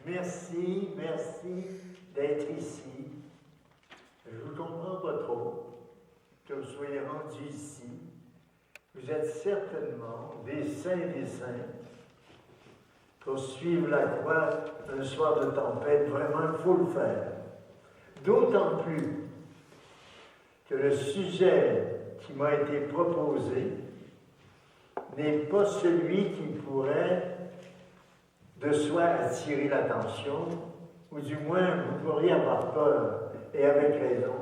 Merci d'être ici. Je ne vous comprends pas trop que vous soyez rendus ici. Vous êtes certainement des saints pour suivre la croix un soir de tempête. Vraiment, il faut le faire. D'autant plus que le sujet qui m'a été proposé n'est pas celui qui pourrait de soi attirer l'attention, ou du moins vous pourriez avoir peur, et avec raison.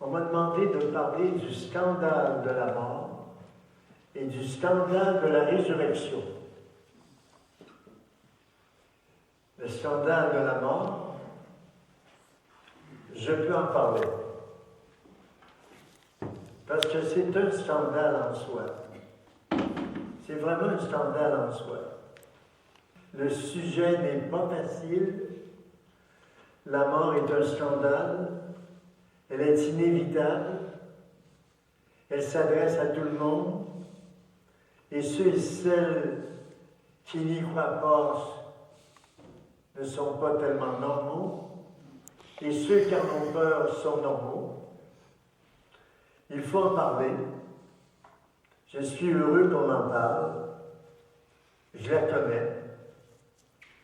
On m'a demandé de parler du scandale de la mort et du scandale de la résurrection. Le scandale de la mort, je peux en parler. Parce que c'est un scandale en soi. C'est vraiment un scandale en soi. Le sujet n'est pas facile. La mort est un scandale. Elle est inévitable. Elle s'adresse à tout le monde. Et ceux et celles qui n'y croient pas ne sont pas tellement normaux. Et ceux qui en ont peur sont normaux. Il faut en parler. Je suis heureux qu'on en parle. Je la connais.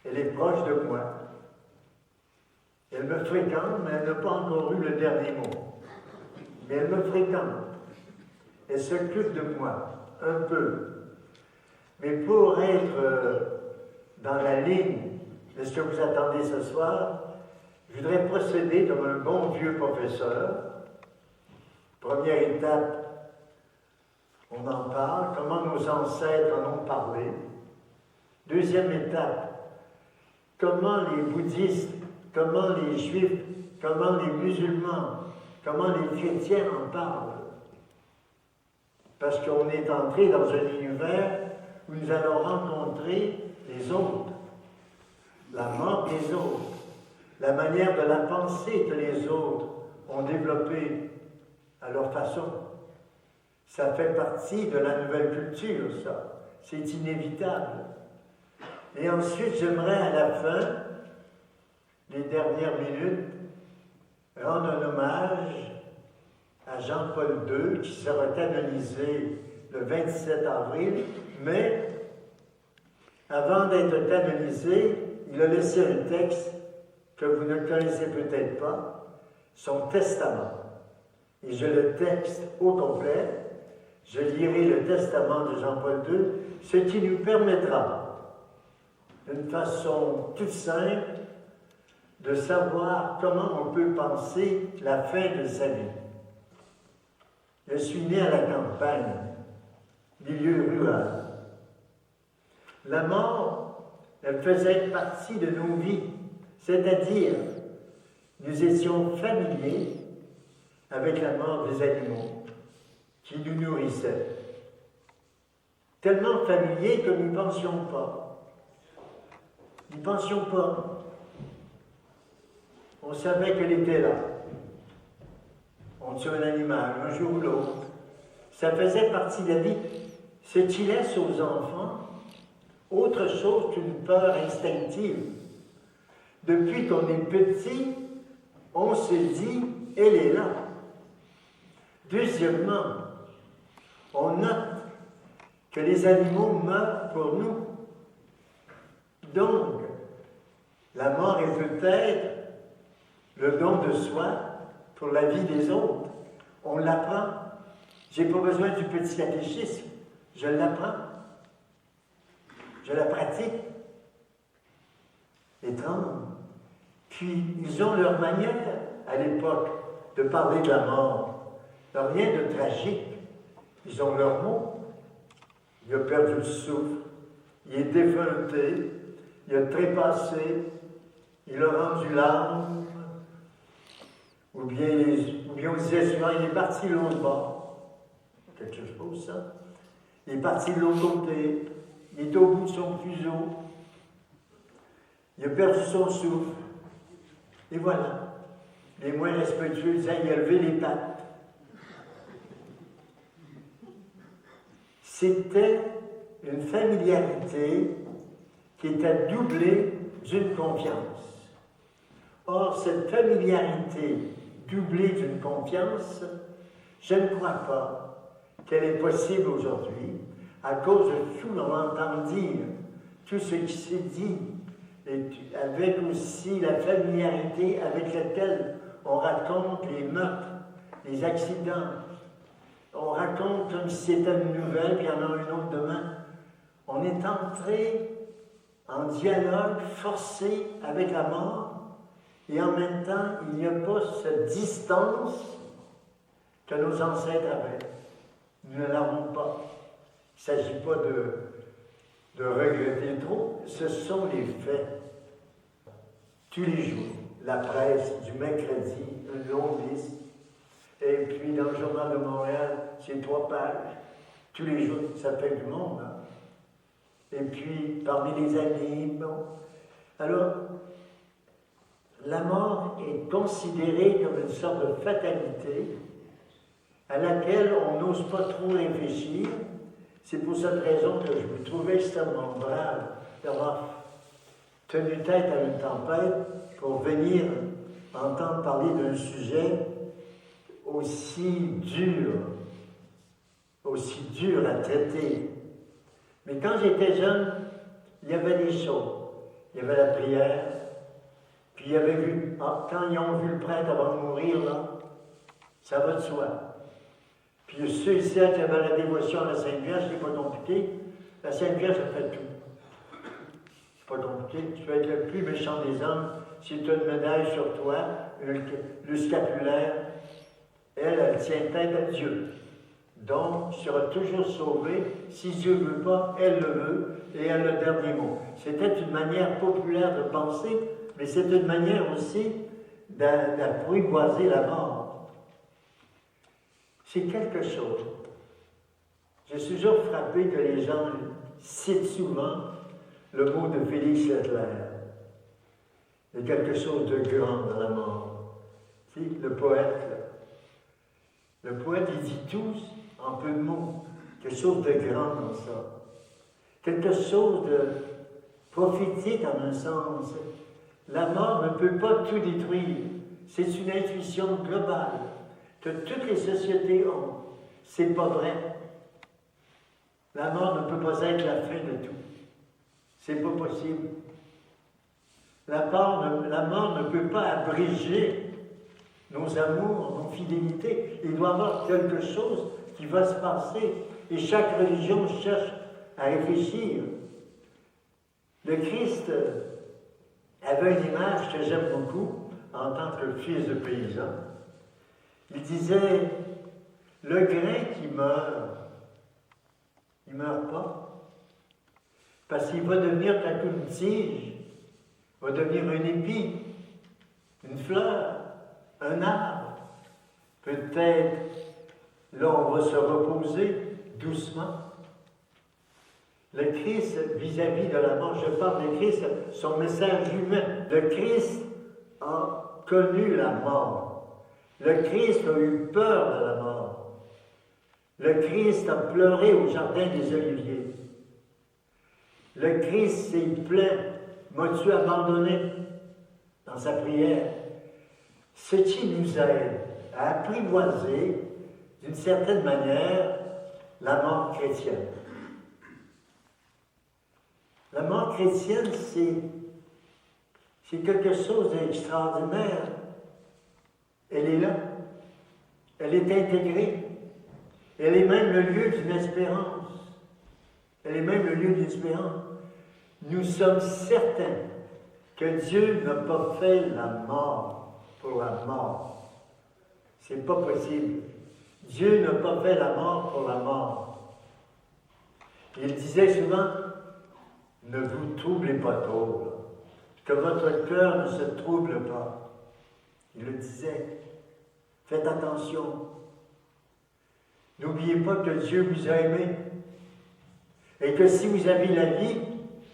Elle est proche de moi. Elle me fréquente, mais elle n'a pas encore eu le dernier mot. Mais elle me fréquente. Elle s'occupe de moi, un peu. Mais pour être dans la ligne de ce que vous attendez ce soir, je voudrais procéder comme un bon vieux professeur. Première étape, on en parle, comment nos ancêtres en ont parlé. Deuxième étape, comment les bouddhistes, comment les juifs, comment les musulmans, comment les chrétiens en parlent. Parce qu'on est entré dans un univers où nous allons rencontrer les autres, la mort des autres, la manière de la pensée que les autres ont développée à leur façon. Ça fait partie de la nouvelle culture, ça. C'est inévitable. Et ensuite, j'aimerais à la fin, les dernières minutes, rendre un hommage à Jean-Paul II, qui sera canonisé le 27 avril, mais avant d'être canonisé, il a laissé un texte que vous ne connaissez peut-être pas, son testament. Et je le texte au complet, je lirai le testament de Jean-Paul II, ce qui nous permettra, d'une façon toute simple, de savoir comment on peut penser la fin de sa vie. Je suis né à la campagne, milieu rural. La mort, elle faisait partie de nos vies, c'est-à-dire, nous étions familiers avec la mort des animaux qui nous nourrissaient. Tellement familiers que nous ne pensions pas. Nous ne pensions pas. On savait qu'elle était là. On tue un animal, un jour ou l'autre. Ça faisait partie de la vie. Ce qui laisse aux enfants autre chose qu'une peur instinctive. Depuis qu'on est petit, on se dit, elle est là. Deuxièmement, on note que les animaux meurent pour nous. Donc, la mort est peut-être le don de soi pour la vie des autres. On l'apprend. Je n'ai pas besoin du petit catéchisme. Je l'apprends. Je la pratique. Étrange. Puis, ils ont leur manière, à l'époque, de parler de la mort. Rien de tragique. Ils ont leur mot. Il a perdu le souffle. Il est défunté. Il a trépassé. Il a rendu l'âme. Ou bien on disait souvent, il est parti de l'autre bord. Quelque chose, ça. Il est parti de l'autre côté. Il est au bout de son fuseau. Il a perdu son souffle. Et voilà. Les moins respectueux disaient, il a levé les pattes. C'était une familiarité qui était doublée d'une confiance. Or, cette familiarité doublée d'une confiance, je ne crois pas qu'elle est possible aujourd'hui à cause de tout l'on entend dire, tout ce qui s'est dit, et avec aussi la familiarité avec laquelle on raconte les meurtres, les accidents. On raconte comme si c'était une nouvelle, puis il y en a une autre demain. On est entré en dialogue forcé avec la mort, et en même temps, il n'y a pas cette distance que nos ancêtres avaient. Nous ne l'avons pas. Il ne s'agit pas de regretter trop, ce sont les faits. Tous les jours, la presse du mercredi, une longue liste, et puis dans le Journal de Montréal, c'est 3 pages. Tous les jours, ça fait du monde. Hein? Et puis, parmi les amis, bon. Alors, la mort est considérée comme une sorte de fatalité à laquelle on n'ose pas trop réfléchir. C'est pour cette raison que je me trouvais extrêmement brave d'avoir tenu tête à une tempête pour venir entendre parler d'un sujet aussi dur à traiter. Mais quand j'étais jeune, il y avait des choses. Il y avait la prière, puis il y avait vu, quand ils ont vu le prêtre avant de mourir, là, ça va de soi. Puis ceux ici qui avaient la dévotion à la Sainte Vierge, c'est pas compliqué. La Sainte Vierge, ça fait tout. C'est pas compliqué. Tu peux être le plus méchant des hommes. Si tu as une médaille sur toi, le scapulaire, elle tient tête à Dieu. Donc, tu seras toujours sauvé. Si Dieu ne veut pas, elle le veut, et elle a le dernier mot. C'était une manière populaire de penser, mais c'est une manière aussi d'apprivoiser la mort. C'est quelque chose. Je suis toujours frappé que les gens citent souvent le mot de Félix Leclerc. Il y a quelque chose de grand dans la mort. Tu sais, le poète, là. Le poète, il dit tout en peu de mots. Quelque chose de grand dans ça. Quelque chose de prophétique en un sens. La mort ne peut pas tout détruire. C'est une intuition globale que toutes les sociétés ont. C'est pas vrai. La mort ne peut pas être la fin de tout. C'est pas possible. La mort ne peut pas abréger nos amours, nos fidélités. Il doit y avoir quelque chose qui va se passer. Et chaque religion cherche à réfléchir. Le Christ avait une image que j'aime beaucoup en tant que fils de paysan. Il disait, le grain qui meurt, il ne meurt pas, parce qu'il va devenir comme une tige, va devenir un épi, une fleur, un arbre. Peut-être, là, on va se reposer doucement. Le Christ, vis-à-vis de la mort, je parle de Christ, son message humain. Le Christ a connu la mort. Le Christ a eu peur de la mort. Le Christ a pleuré au jardin des Oliviers. Le Christ s'est plaint, m'as-tu abandonné dans sa prière? Ce qui nous aide à apprivoiser, d'une certaine manière, la mort chrétienne. La mort chrétienne, c'est quelque chose d'extraordinaire. Elle est là. Elle est intégrée. Elle est même le lieu d'une espérance. Elle est même le lieu d'une espérance. Nous sommes certains que Dieu n'a pas fait la mort pour la mort. C'est pas possible. Dieu n'a pas fait la mort pour la mort. Il disait souvent, ne vous troublez pas trop, là. Que votre cœur ne se trouble pas. Il le disait. Faites attention. N'oubliez pas que Dieu vous a aimé. Et que si vous avez la vie,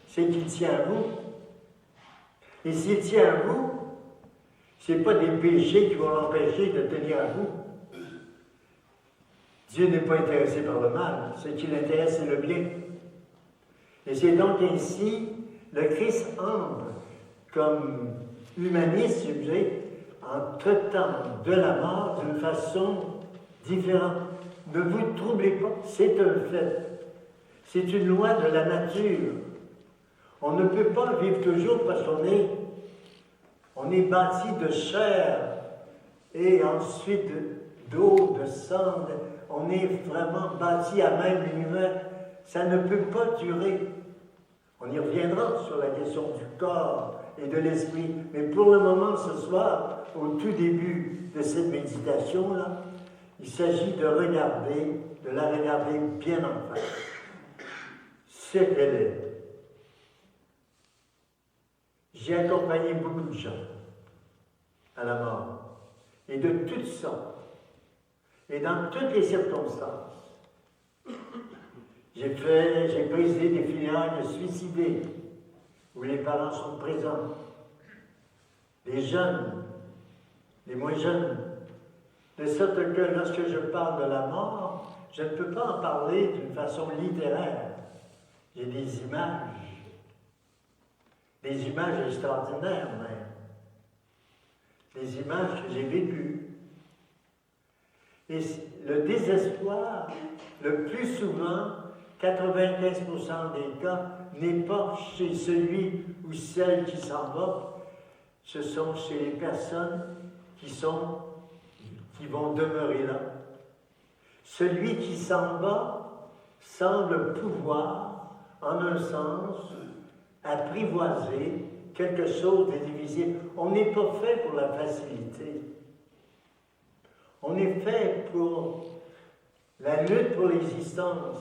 c'est qu'il tient à vous. Et s'il tient à vous, ce n'est pas des péchés qui vont l'empêcher de tenir à vous. Dieu n'est pas intéressé par le mal. Ce qui l'intéresse, c'est le bien. Et c'est donc ainsi, le Christ entre comme humaniste, je dirais, en traitant de la mort d'une façon différente. Ne vous troublez pas, c'est un fait. C'est une loi de la nature. On ne peut pas vivre toujours parce qu'on est bâti de chair et ensuite d'eau, de sang. On est vraiment bâti à même l'univers. Ça ne peut pas durer. On y reviendra sur la question du corps et de l'esprit. Mais pour le moment, ce soir, au tout début de cette méditation-là, il s'agit de la regarder bien en face. Ce qu'elle est. J'ai accompagné beaucoup de gens à la mort, et de toutes sortes, et dans toutes les circonstances. J'ai présidé des funérailles de suicidés, où les parents sont présents, les jeunes, les moins jeunes, de sorte que lorsque je parle de la mort, je ne peux pas en parler d'une façon littéraire. J'ai des images extraordinaires même, des images que j'ai vécues. Et le désespoir, le plus souvent, 95% des cas, n'est pas chez celui ou celle qui s'en va, ce sont chez les personnes qui vont demeurer là. Celui qui s'en va semble pouvoir, en un sens, apprivoiser quelque chose de difficile. On n'est pas fait pour la facilité. On est fait pour la lutte pour l'existence.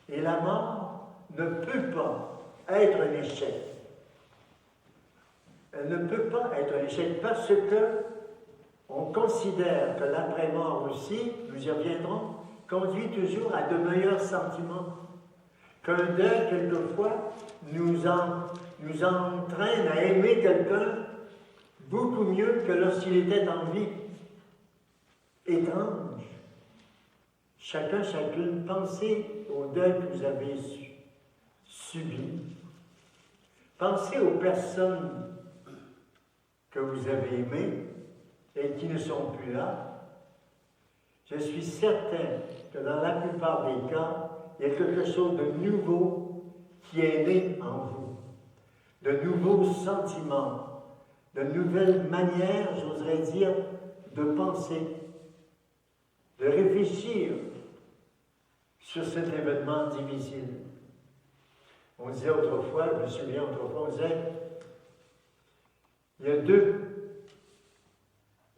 Et la mort ne peut pas être un échec. Elle ne peut pas être un échec parce que on considère que l'après-mort aussi, nous y reviendrons, conduit toujours à de meilleurs sentiments. Qu'un deuil, quelquefois, nous entraîne à aimer quelqu'un beaucoup mieux que lorsqu'il était en vie. Étrange. Chacune, pensez au deuil que vous avez subi. Pensez aux personnes que vous avez aimées et qui ne sont plus là. Je suis certain que dans la plupart des cas, il y a quelque chose de nouveau qui est né en vous, de nouveaux sentiments, de nouvelles manières, j'oserais dire, de penser, de réfléchir sur cet événement difficile. On disait autrefois, je me souviens autrefois, on disait, il y a deux,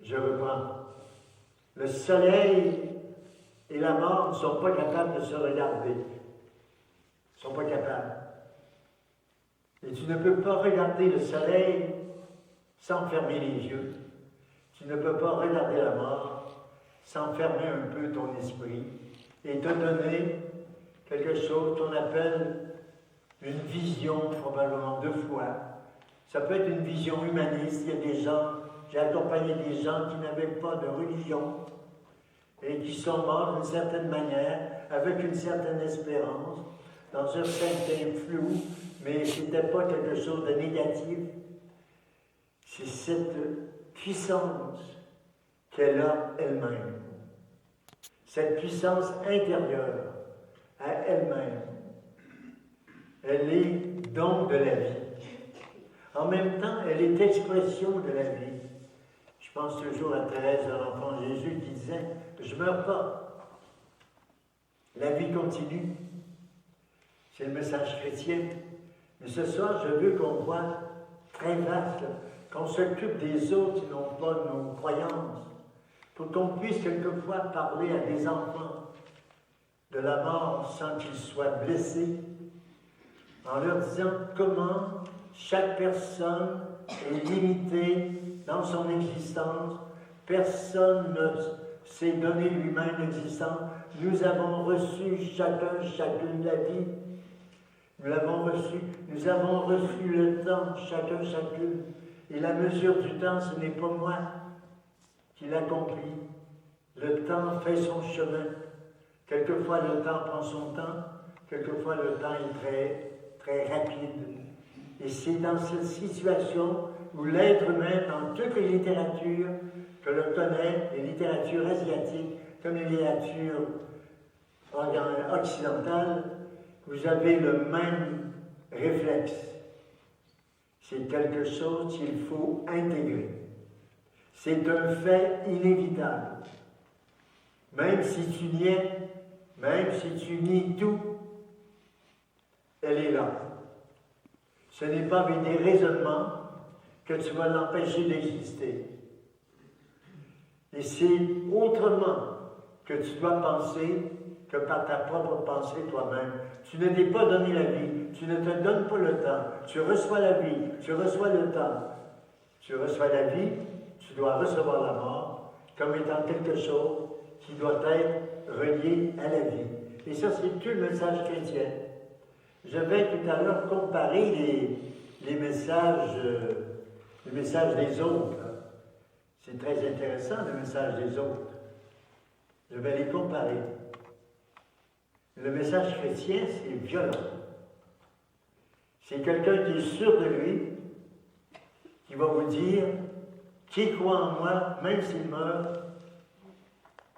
je reprends, le soleil et la mort ne sont pas capables de se regarder. Ils ne sont pas capables. Et tu ne peux pas regarder le soleil sans fermer les yeux. Tu ne peux pas regarder la mort sans fermer un peu ton esprit et te donner quelque chose qu'on appelle une vision probablement de foi. Ça peut être une vision humaniste. Il y a des gens, j'ai accompagné des gens qui n'avaient pas de religion et qui sont morts d'une certaine manière, avec une certaine espérance, dans un certain flou, mais ce n'était pas quelque chose de négatif. C'est cette puissance qu'elle a elle-même. Cette puissance intérieure à elle-même. Elle est don de la vie. En même temps, elle est expression de la vie. Je pense toujours à Thérèse de l'Enfant Jésus qui disait « Je ne meurs pas. La vie continue. » C'est le message chrétien. Mais ce soir, je veux qu'on voit très vaste, qu'on s'occupe des autres qui n'ont pas nos croyances, pour qu'on puisse quelquefois parler à des enfants de la mort sans qu'ils soient blessés, en leur disant comment chaque personne est limitée dans son existence. Personne ne s'est donné lui-même l'existence. Nous avons reçu chacune la vie. Nous l'avons reçu. Nous avons reçu le temps, chacune. Et la mesure du temps, ce n'est pas moi qui l'accomplit. Le temps fait son chemin. Quelquefois, le temps prend son temps. Quelquefois, le temps est très, très rapide. Et c'est dans cette situation où l'être humain, dans toutes les littératures que l'on connaît, les littératures asiatiques comme les littératures occidentales, vous avez le même réflexe. C'est quelque chose qu'il faut intégrer. C'est un fait inévitable. Même si tu niais, même si tu nies tout, elle est là. Ce n'est pas avec des raisonnements que tu vas l'empêcher d'exister. Et c'est autrement que tu dois penser que par ta propre pensée toi-même. Tu ne t'es pas donné la vie, tu ne te donnes pas le temps. Tu reçois la vie, tu reçois le temps. Tu reçois la vie, tu dois recevoir la mort comme étant quelque chose qui doit être relié à la vie. Et ça, c'est tout le message chrétien. Je vais tout à l'heure comparer les messages des autres. C'est très intéressant, le message des autres. Je vais les comparer. Le message chrétien, c'est violent. C'est quelqu'un qui est sûr de lui, qui va vous dire, qui croit en moi, même s'il meurt,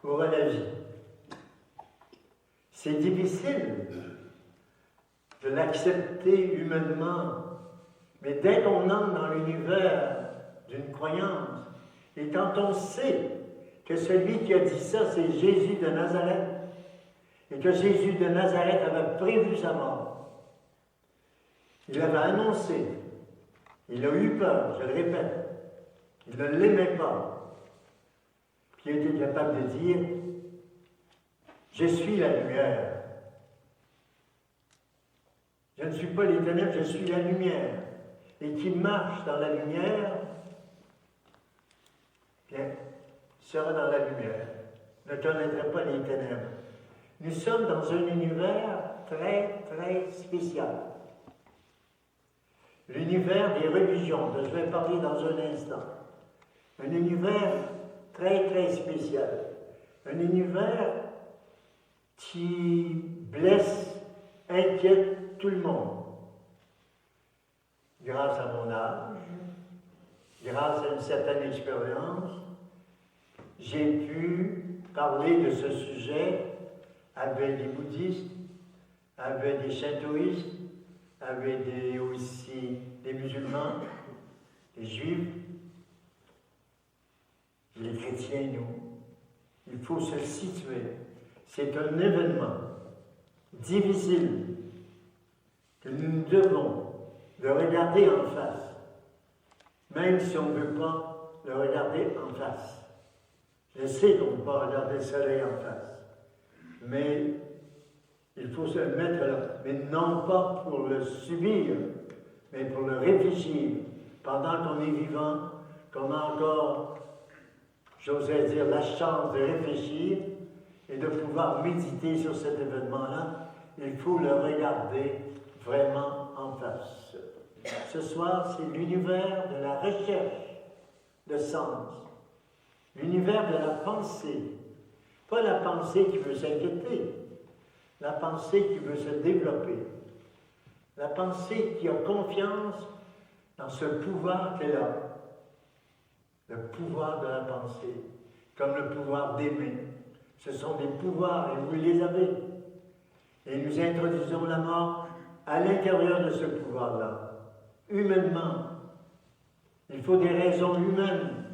aura la vie. C'est difficile de l'accepter humainement, mais dès qu'on entre dans l'univers d'une croyance, et quand on sait que celui qui a dit ça, c'est Jésus de Nazareth, et que Jésus de Nazareth avait prévu sa mort, il l'avait annoncé, il a eu peur, je le répète, il ne l'aimait pas, puis il était capable de dire, je suis la lumière. Je ne suis pas les ténèbres, je suis la lumière. Et qui marche dans la lumière, bien, sera dans la lumière. Ne connaîtra pas les ténèbres. Nous sommes dans un univers très, très spécial. L'univers des religions, dont je vais parler dans un instant. Un univers très, très spécial. Un univers qui blesse, inquiète tout le monde. Grâce à mon âge, grâce à une certaine expérience, j'ai pu parler de ce sujet avec des bouddhistes, avec des shintoïstes, avec aussi des musulmans, des juifs, les chrétiens, nous. Il faut se situer. C'est un événement difficile que nous devons le regarder en face, même si on ne veut pas le regarder en face. Je sais qu'on ne peut pas regarder le soleil en face, mais il faut se le mettre là. Mais non pas pour le subir, mais pour le réfléchir. Pendant qu'on est vivant, qu'on a encore, j'osais dire, la chance de réfléchir et de pouvoir méditer sur cet événement-là, il faut le regarder vraiment en face. Ce soir, c'est l'univers de la recherche de sens, l'univers de la pensée. Pas la pensée qui veut s'inquiéter, la pensée qui veut se développer, la pensée qui a confiance dans ce pouvoir qu'elle a, le pouvoir de la pensée, comme le pouvoir d'aimer. Ce sont des pouvoirs et vous les avez. Et nous introduisons la mort à l'intérieur de ce pouvoir-là. Humainement, il faut des raisons humaines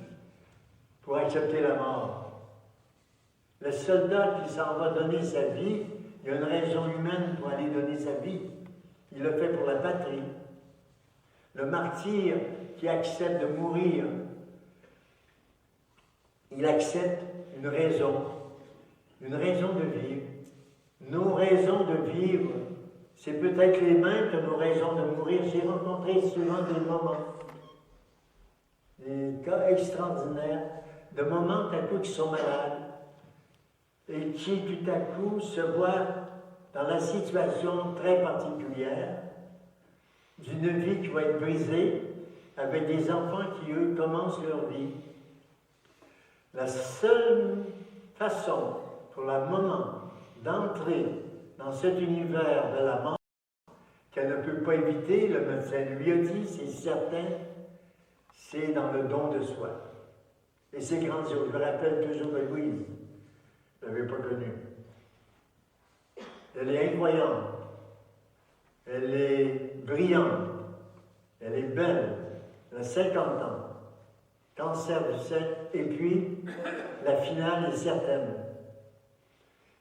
pour accepter la mort. Le soldat qui s'en va donner sa vie, il y a une raison humaine pour aller donner sa vie. Il le fait pour la patrie. Le martyr qui accepte de mourir, il accepte une raison de vivre. Nos raisons de vivre, c'est peut-être les mêmes que nos raisons de mourir. J'ai rencontré souvent des moments, des cas extraordinaires, de moments tout à coup qui sont malades et qui tout à coup se voient dans la situation très particulière d'une vie qui va être brisée avec des enfants qui, eux, commencent leur vie. La seule façon pour le moment d'entrer dans cet univers de la mort, qu'elle ne peut pas éviter, le médecin lui a dit, c'est certain, c'est dans le don de soi. Et c'est grandiose. Je me rappelle toujours de Louise. Je ne l'avais pas connue. Elle est incroyable. Elle est brillante. Elle est belle. Elle a 50 ans. Cancer du sein. Et puis, la finale est certaine.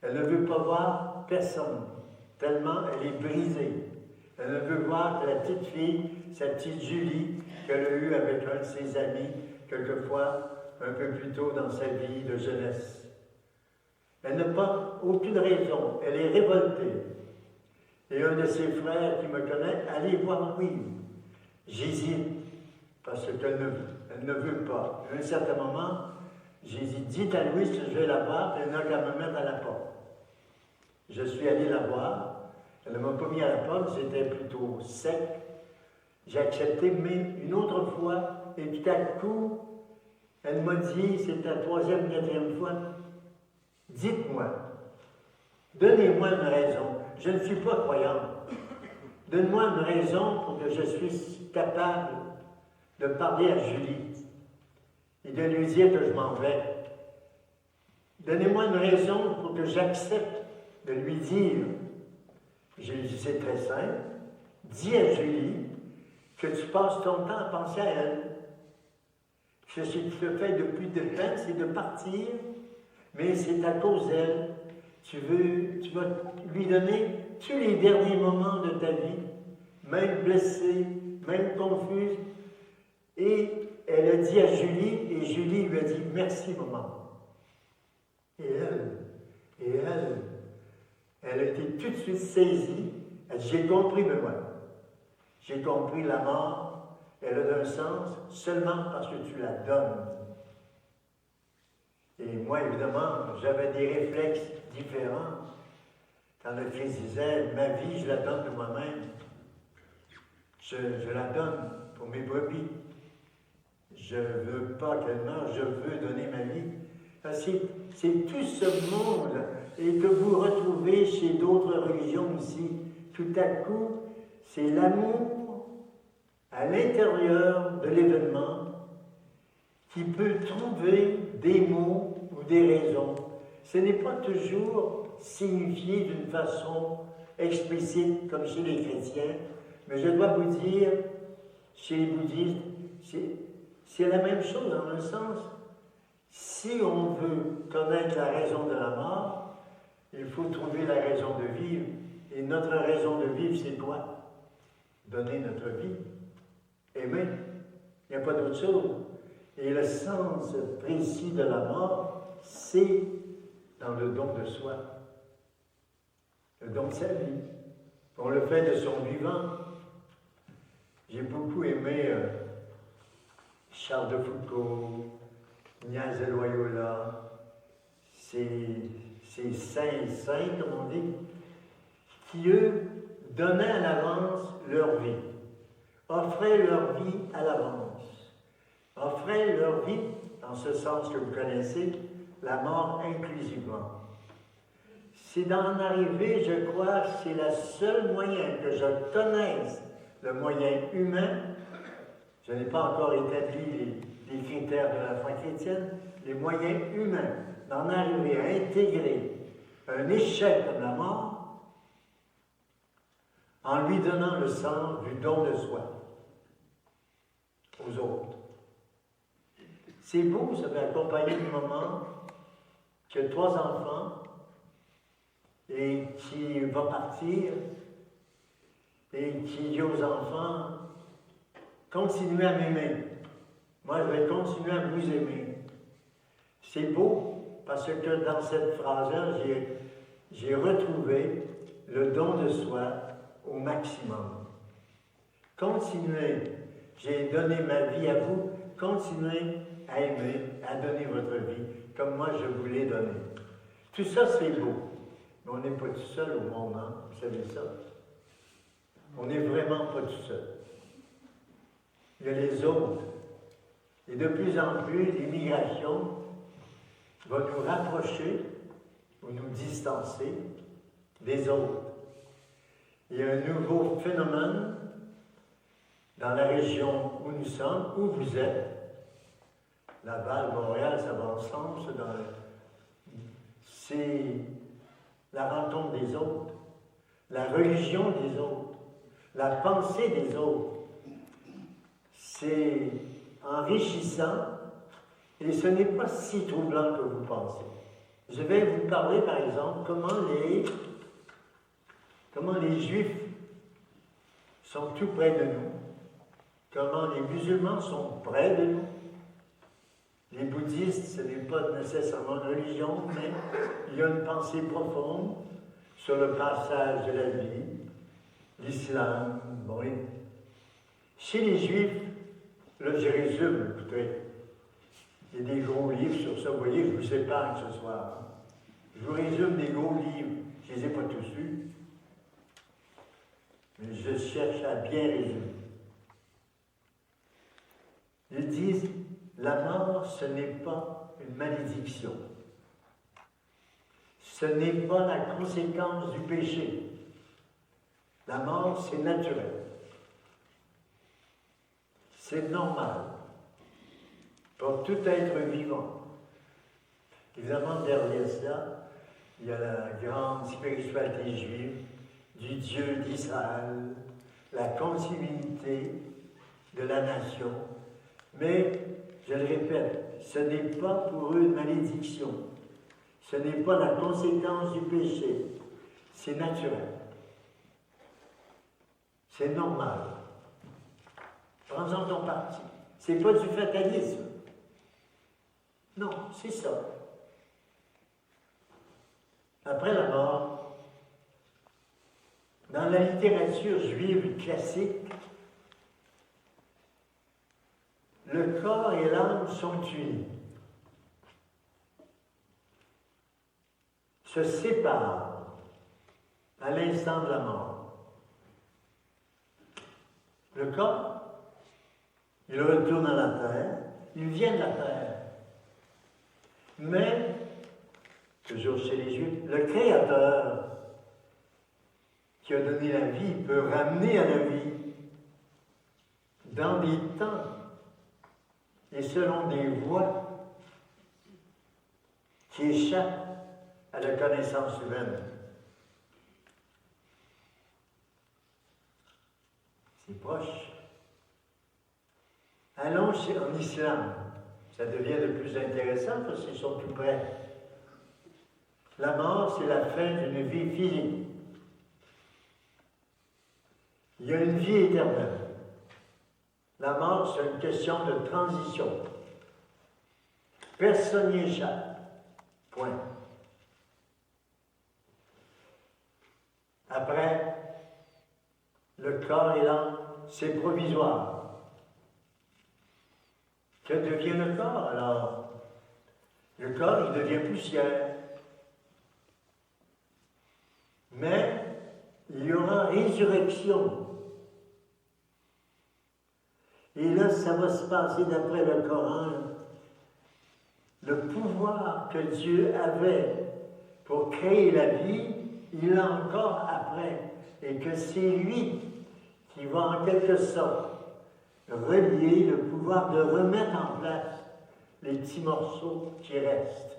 Elle ne veut pas voir personne, tellement elle est brisée. Elle ne veut voir que la petite fille, sa petite Julie, qu'elle a eue avec un de ses amis, quelquefois un peu plus tôt dans sa vie de jeunesse. Elle n'a pas aucune raison, elle est révoltée. Et un de ses frères qui me connaît, allez voir Louise. J'hésite, parce qu'elle ne veut pas. À un certain moment, j'hésite, dites à Louise que je vais la voir, elle n'a qu'à me mettre à la porte. Je suis allé la voir. Elle ne m'a pas mis à la porte, c'était plutôt sec. J'ai accepté, mais une autre fois, et tout à coup, elle m'a dit, c'était la troisième, quatrième fois, dites-moi, donnez-moi une raison. Je ne suis pas croyante. Donne-moi une raison pour que je suis capable de parler à Julie et de lui dire que je m'en vais. Donnez-moi une raison pour que j'accepte de lui dire. J'ai dit, c'est très simple. Dis à Julie que tu passes ton temps à penser à elle. Que ce que tu fais depuis de peine, c'est de partir, mais c'est à cause d'elle. Tu vas lui donner tous les derniers moments de ta vie, même blessée, même confuse. Et elle a dit à Julie, et Julie lui a dit, merci maman. Et elle a été tout de suite saisie. Elle dit, j'ai compris, mais moi. J'ai compris la mort, elle a un sens seulement parce que tu la donnes. Et moi, évidemment, j'avais des réflexes différents. Quand le Christ disait, ma vie, je la donne de moi-même. Je la donne pour mes brebis. Je ne veux pas qu'elle meure, je veux donner ma vie. C'est tout ce monde et que vous retrouvez chez d'autres religions aussi. Tout à coup, c'est l'amour à l'intérieur de l'événement qui peut trouver des mots ou des raisons. Ce n'est pas toujours signifié d'une façon explicite comme chez les chrétiens, mais je dois vous dire, chez les bouddhistes, c'est la même chose dans un sens. Si on veut connaître la raison de la mort, il faut trouver la raison de vivre. Et notre raison de vivre, c'est quoi? Donner notre vie. Aimer. Il n'y a pas d'autre chose. Et le sens précis de la mort, c'est dans le don de soi. Le don de sa vie. On le fait de son vivant. J'ai beaucoup aimé Charles de Foucault, Ignace de Loyola, ces saints, comme on dit, qui, eux, donnaient à l'avance leur vie, offraient leur vie à l'avance, offraient leur vie, dans ce sens que vous connaissez, la mort inclusivement. C'est d'en arriver, je crois, c'est le seul moyen que je connaisse, le moyen humain. Je n'ai pas encore établi les critères de la foi chrétienne, les moyens humains d'en arriver à intégrer un échec comme la mort en lui donnant le sens du don de soi aux autres. C'est beau, ça fait accompagner du moment que 3 enfants et qui va partir et qui dit aux enfants, continuez à m'aimer. Moi, je vais continuer à vous aimer. C'est beau, parce que dans cette phrase-là, j'ai retrouvé le don de soi au maximum. Continuez. J'ai donné ma vie à vous. Continuez à aimer, à donner votre vie, comme moi je vous l'ai donné. Tout ça, c'est beau. Mais on n'est pas tout seul au monde, hein? Vous savez ça? On n'est vraiment pas tout seul. Il y a les autres. Et de plus en plus, l'immigration va nous rapprocher ou nous distancer des autres. Il y a un nouveau phénomène dans la région où nous sommes, où vous êtes. Laval, Montréal, ça va ensemble. C'est la rencontre des autres, la religion des autres, la pensée des autres. C'est enrichissant et ce n'est pas si troublant que vous pensez. Je vais vous parler, par exemple, comment les Juifs sont tout près de nous, comment les musulmans sont près de nous. Les bouddhistes, ce n'est pas nécessairement une religion, mais il y a une pensée profonde sur le passage de la vie, l'islam, oui. Chez les Juifs, là je résume, écoutez, il y a des gros livres sur ça, vous voyez, je vous épargne ce soir. Je vous résume des gros livres, je ne les ai pas tous lus, mais je cherche à bien résumer. Ils disent, la mort, ce n'est pas une malédiction. Ce n'est pas la conséquence du péché. La mort, c'est naturel. C'est normal pour tout être vivant. Évidemment, derrière cela, il y a la grande spiritualité juive, du Dieu d'Israël, la continuité de la nation. Mais, je le répète, ce n'est pas pour eux une malédiction. Ce n'est pas la conséquence du péché. C'est naturel. C'est normal. Prends-en ton parti. C'est pas du fatalisme. Non, c'est ça. Après la mort, dans la littérature juive classique, le corps et l'âme sont unis, se séparent à l'instant de la mort. Le corps, il retourne à la terre, il vient de la terre. Mais, toujours chez les Juifs, le Créateur qui a donné la vie peut ramener à la vie dans des temps et selon des voies qui échappent à la connaissance humaine. C'est proche. Allons en islam. Ça devient de plus intéressant parce qu'ils sont tout près. La mort, c'est la fin d'une vie physique. Il y a une vie éternelle. La mort, c'est une question de transition. Personne n'y échappe. Point. Après, le corps et l'âme, c'est provisoire. Que devient le corps alors? Le corps, il devient poussière. Mais il y aura résurrection. Et là, ça va se passer d'après le Coran. Le pouvoir que Dieu avait pour créer la vie, il l'a encore après. Et que c'est lui qui va en quelque sorte relier le pouvoir de remettre en place les petits morceaux qui restent.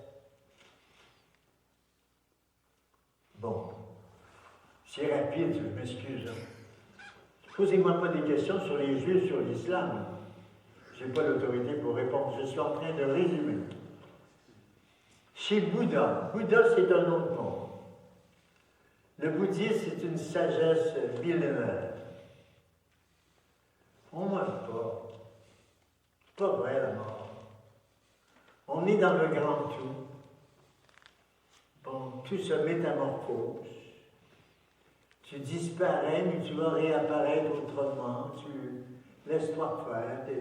Bon, c'est rapide, je m'excuse. Posez-moi pas des questions sur les Juifs, sur l'islam. Je n'ai pas l'autorité pour répondre. Je suis en train de résumer. Chez Bouddha, Bouddha c'est un autre monde. Le bouddhisme c'est une sagesse millénaire. On ne meurt pas. C'est pas vrai la mort. On est dans le grand tout. Bon, tout se métamorphose. Tu disparais, mais tu vas réapparaître autrement. Tu laisses-toi faire.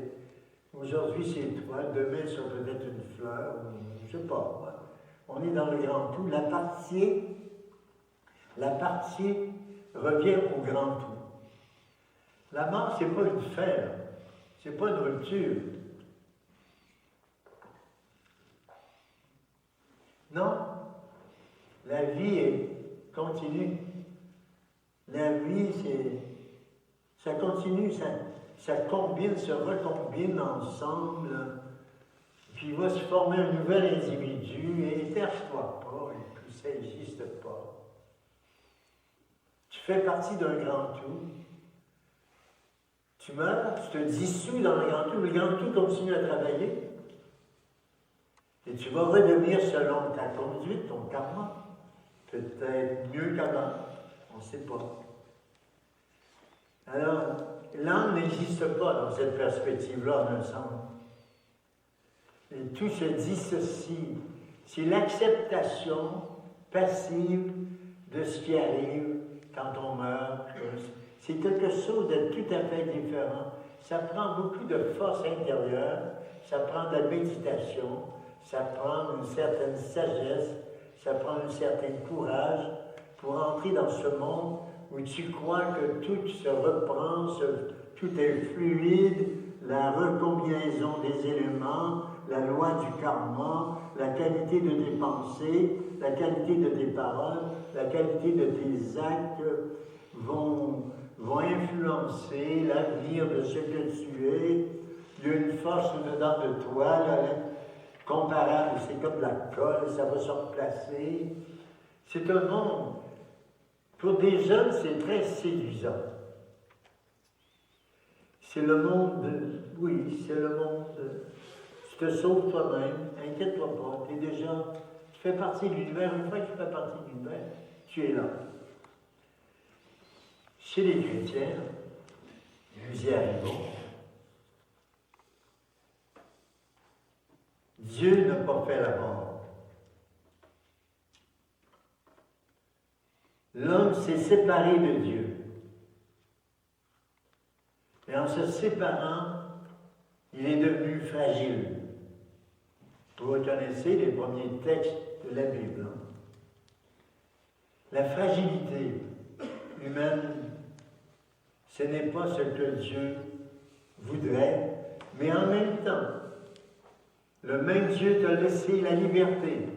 Aujourd'hui, c'est toi. Demain, ça peut être une fleur. Je ne sais pas. On est dans le grand tout. La partie revient au grand tout. La mort, ce n'est pas une fin. Ce n'est pas une rupture. Non. La vie est continue. La vie, ça continue, ça combine, se recombine ensemble, puis il va se former un nouvel individu, et éterre-toi pas, et puis ça n'existe pas. Tu fais partie d'un grand tout. Tu meurs, tu te dissous dans le grand tout, le grand tout continue à travailler. Et tu vas redevenir selon ta conduite, ton karma. Peut-être mieux qu'avant, on ne sait pas. Alors, l'âme n'existe pas dans cette perspective-là, en un sens. Et tout se dissocie. C'est l'acceptation passive de ce qui arrive quand on meurt. C'est quelque chose de tout à fait différent. Ça prend beaucoup de force intérieure, ça prend de la méditation, ça prend une certaine sagesse, ça prend un certain courage pour entrer dans ce monde où tu crois que tout se reprend, tout est fluide, la recombinaison des éléments, la loi du karma, la qualité de tes pensées, la qualité de tes paroles, la qualité de tes actes vont influencer l'avenir de ce que tu es. Il y a une force au-dedans de toi, là, comparable, c'est comme la colle, ça va se replacer. C'est un monde, pour des jeunes, c'est très séduisant. C'est le monde, oui, c'est le monde, tu te sauves toi-même, inquiète-toi pas, tu fais partie de l'univers, une fois que tu fais partie de l'univers, tu es là. Chez les chrétiens, nous y arrivons. Dieu n'a pas fait la mort. L'homme s'est séparé de Dieu. Et en se séparant, il est devenu fragile. Vous reconnaissez les premiers textes de la Bible. Hein? La fragilité humaine, ce n'est pas ce que Dieu voudrait, mais en même temps, le même Dieu t'a laissé la liberté.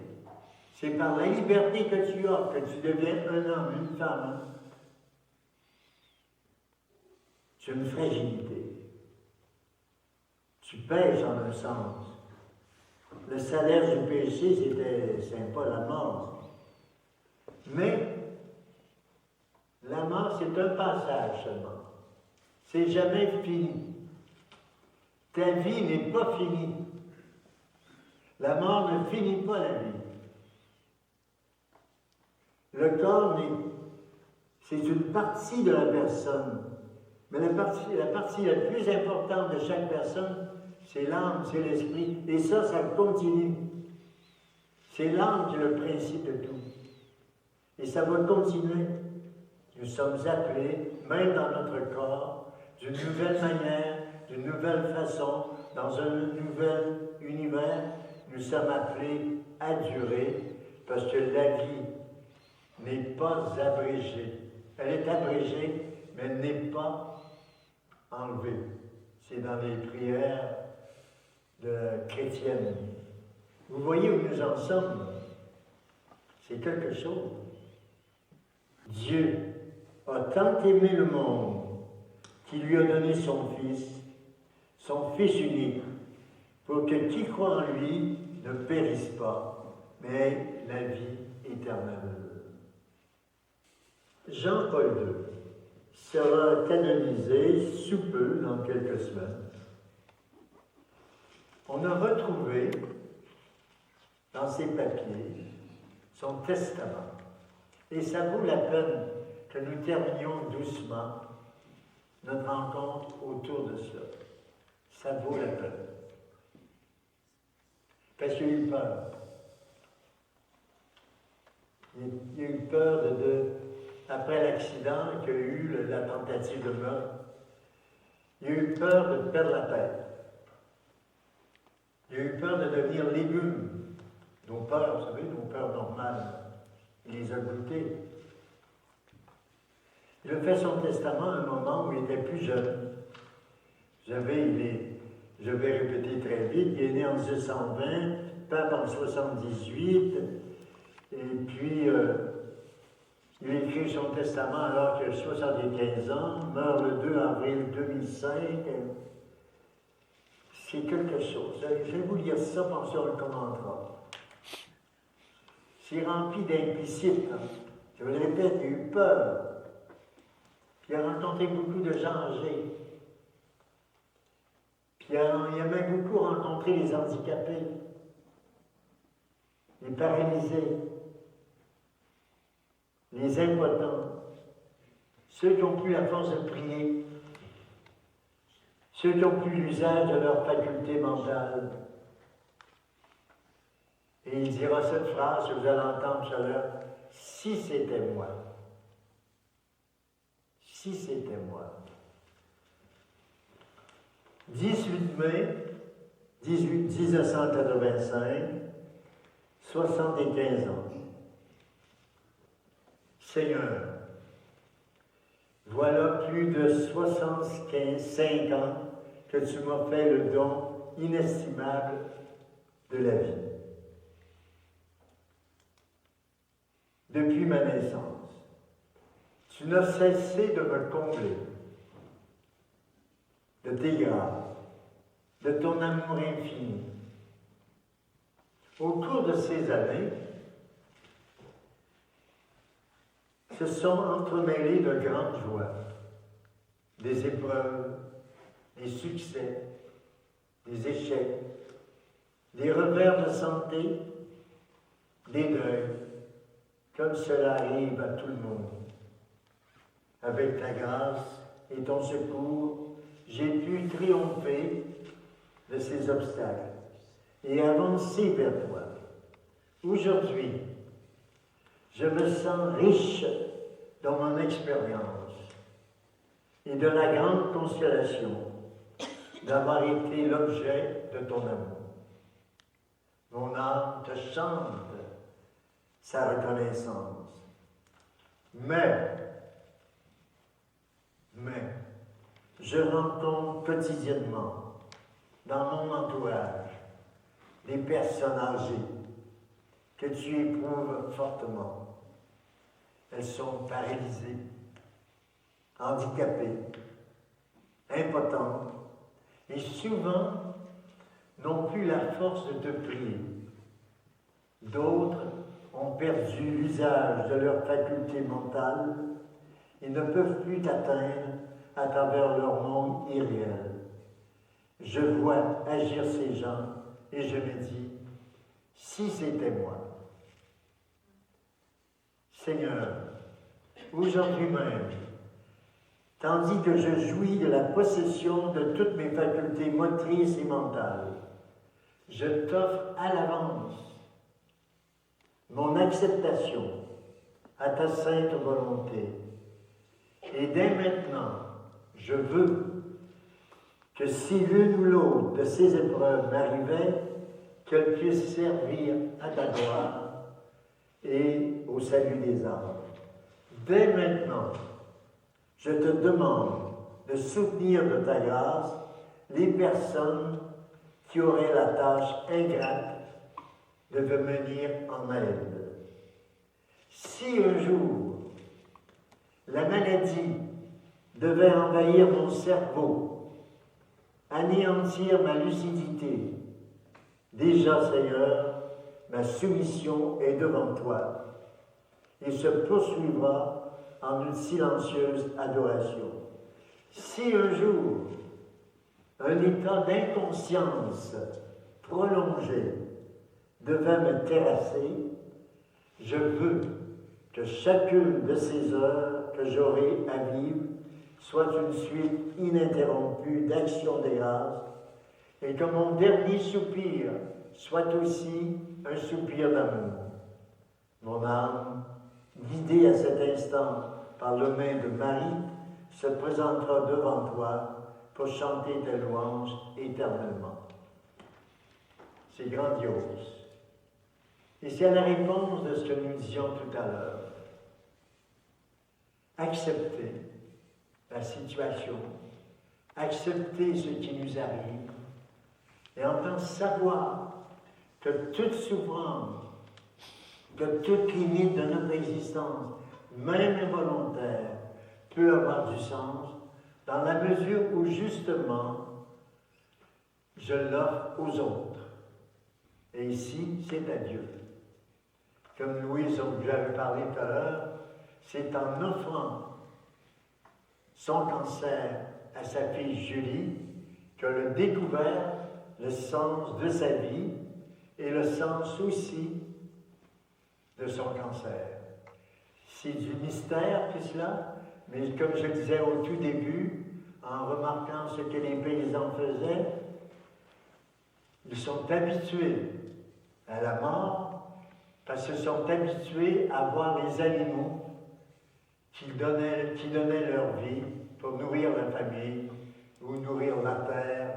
C'est par la liberté que tu as que tu deviens un homme, une femme. C'est une fragilité. Tu pèses en un sens. Le salaire du péché, c'est pas la mort. Mais la mort, c'est un passage seulement. C'est jamais fini. Ta vie n'est pas finie. La mort ne finit pas la vie. Le corps, c'est une partie de la personne. Mais la partie la plus importante de chaque personne, c'est l'âme, c'est l'esprit. Et ça continue. C'est l'âme qui est le principe de tout. Et ça va continuer. Nous sommes appelés, même dans notre corps, d'une nouvelle manière, d'une nouvelle façon, dans un nouvel univers, nous sommes appelés à durer, parce que la vie n'est pas abrégée. Elle est abrégée, mais elle n'est pas enlevée. C'est dans les prières chrétiennes. Vous voyez où nous en sommes? C'est quelque chose. Dieu a tant aimé le monde qu'il lui a donné son Fils unique, pour que qui croit en lui ne périsse pas, mais la vie éternelle. Jean-Paul II sera canonisé sous peu, dans quelques semaines. On a retrouvé dans ses papiers son testament. Et ça vaut la peine que nous terminions doucement notre rencontre autour de cela. Ça vaut la peine. Parce qu'il y a eu peur. Il y a eu peur après l'accident qu'il y a eu, la tentative de meurtre. Il y a eu peur de perdre la tête. Il y a eu peur de devenir légume. Nos peurs, vous savez, nos peurs normales. Il les a goûtées. Il a fait son testament à un moment où il était plus jeune. Je vais répéter très vite, il est né en 1920, pape en 1978, et puis Il écrit son testament alors qu'il a 75 ans, meurt le 2 avril 2005. C'est quelque chose. Je vais vous lire ça, pensez, on le commentera. C'est rempli d'implicites. Hein. Je vous le répète, il a eu peur. Puis il a rencontré beaucoup de gens âgés. Puis il a même beaucoup rencontré les handicapés, les paralysés, les impotents, ceux qui n'ont plus la force de prier, ceux qui n'ont plus l'usage de leur faculté mentale. Et il dira cette phrase que vous allez entendre tout à l'heure, « Si c'était moi. Si c'était moi. » 18 mai 1985, 75 ans. Seigneur, voilà plus de 65 ans que tu m'as fait le don inestimable de la vie. Depuis ma naissance, tu n'as cessé de me combler de tes grâces, de ton amour infini. Au cours de ces années, se sont entremêlées de grandes joies, des épreuves, des succès, des échecs, des revers de santé, des deuils, comme cela arrive à tout le monde. Avec ta grâce et ton secours, j'ai pu triompher de ces obstacles et avancer vers toi. Aujourd'hui, je me sens riche dans mon expérience et de la grande consolation d'avoir été l'objet de ton amour. Mon âme te chante sa reconnaissance. Mais, je rencontre quotidiennement dans mon entourage des personnes âgées que tu éprouves fortement. Elles sont paralysées, handicapées, impotentes et souvent n'ont plus la force de te prier. D'autres ont perdu l'usage de leur faculté mentale et ne peuvent plus t'atteindre à travers leur monde irréel. Je vois agir ces gens et je me dis, si c'était moi. Seigneur, aujourd'hui même, tandis que je jouis de la possession de toutes mes facultés motrices et mentales, je t'offre à l'avance mon acceptation à ta sainte volonté. Et dès maintenant, je veux que si l'une ou l'autre de ces épreuves m'arrivait, qu'elle puisse servir à ta gloire et au salut des âmes. Dès maintenant, je te demande de soutenir de ta grâce les personnes qui auraient la tâche ingrate de venir en aide. Si un jour la maladie devait envahir mon cerveau, anéantir ma lucidité, déjà, Seigneur, ma soumission est devant toi et se poursuivra en une silencieuse adoration. Si un jour, un état d'inconscience prolongé devait me terrasser, je veux que chacune de ces heures que j'aurai à vivre soit une suite ininterrompue d'actions de grâce et que mon dernier soupir soit aussi un soupir d'amour. Mon âme, guidée à cet instant par le main de Marie, se présentera devant toi pour chanter tes louanges éternellement. C'est grandiose. Et c'est la réponse de ce que nous disions tout à l'heure. Accepter la situation, accepter ce qui nous arrive, et enfin savoir que toute souffrance, que toute limite de notre existence même involontaire, peut avoir du sens dans la mesure où justement je l'offre aux autres. Et ici, c'est à Dieu. Comme Louise vous avait parlé tout à l'heure, c'est en offrant son cancer à sa fille Julie qu'elle a découvert le sens de sa vie et le sens aussi de son cancer. C'est du mystère tout cela, mais comme je disais au tout début, en remarquant ce que les paysans faisaient, ils sont habitués à la mort parce qu'ils sont habitués à voir les animaux qui donnaient leur vie pour nourrir la famille ou nourrir la terre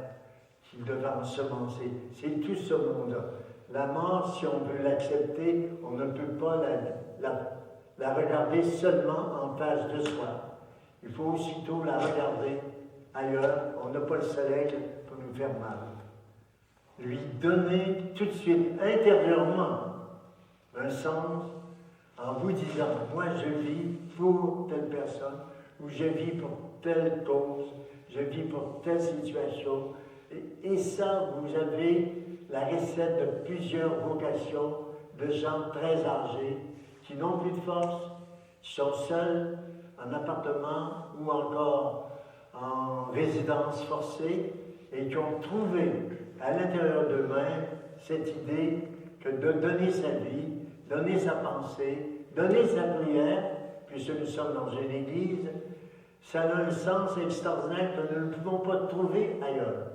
qu'ils devaient ensemencer. C'est tout ce monde-là. La mort, si on veut l'accepter, on ne peut pas la regarder seulement en face de soi. Il faut aussitôt la regarder ailleurs. On n'a pas le soleil pour nous faire mal. Lui donner tout de suite, intérieurement, un sens en vous disant, moi je vis pour telle personne, ou je vis pour telle cause, je vis pour telle situation. Et ça, vous avez la recette de plusieurs vocations de gens très âgés qui n'ont plus de force, qui sont seuls en appartement ou encore en résidence forcée et qui ont trouvé à l'intérieur d'eux-mêmes cette idée que de donner sa vie, donner sa pensée, donner sa prière, puisque nous sommes dans une église, ça a un sens extraordinaire que nous ne pouvons pas trouver ailleurs,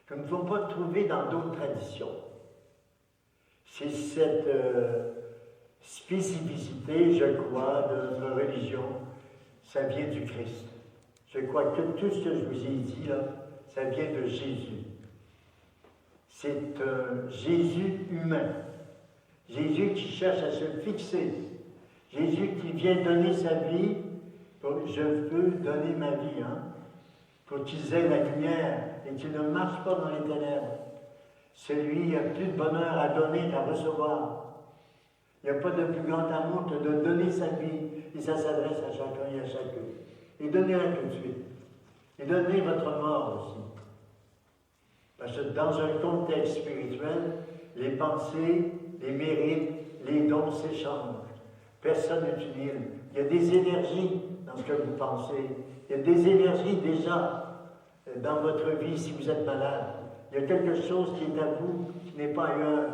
que nous ne pouvons pas trouver dans d'autres traditions. C'est cette spécificité, je crois, de notre religion, ça vient du Christ. Je crois que tout ce que je vous ai dit là, ça vient de Jésus. C'est un Jésus humain. Jésus qui cherche à se fixer. Jésus qui vient donner sa vie. Je veux donner ma vie, pour qu'ils aient la lumière et qu'ils ne marchent pas dans les ténèbres. Celui qui a plus de bonheur à donner qu'à recevoir. Il n'y a pas de plus grand amour que de donner sa vie. Et ça s'adresse à chacun et à chacune. Et donnez-la tout de suite. Et donnez votre mort aussi. Parce que dans un contexte spirituel, les pensées, les mérites, les dons s'échangent. Personne n'est inutile. Il y a des énergies dans ce que vous pensez. Il y a des énergies déjà dans votre vie si vous êtes malade. Il y a quelque chose qui est à vous, qui n'est pas ailleurs.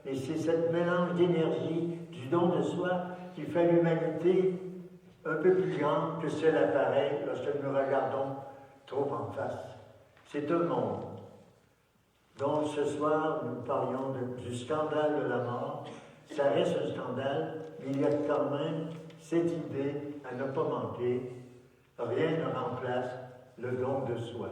Et c'est ce mélange d'énergie, du don de soi, qui fait l'humanité un peu plus grande que celle apparaît lorsque nous regardons trop en face. C'est un monde. Donc ce soir, nous parlions du scandale de la mort. Ça reste un scandale, mais il y a quand même cette idée à ne pas manquer. Rien ne remplace le don de soi.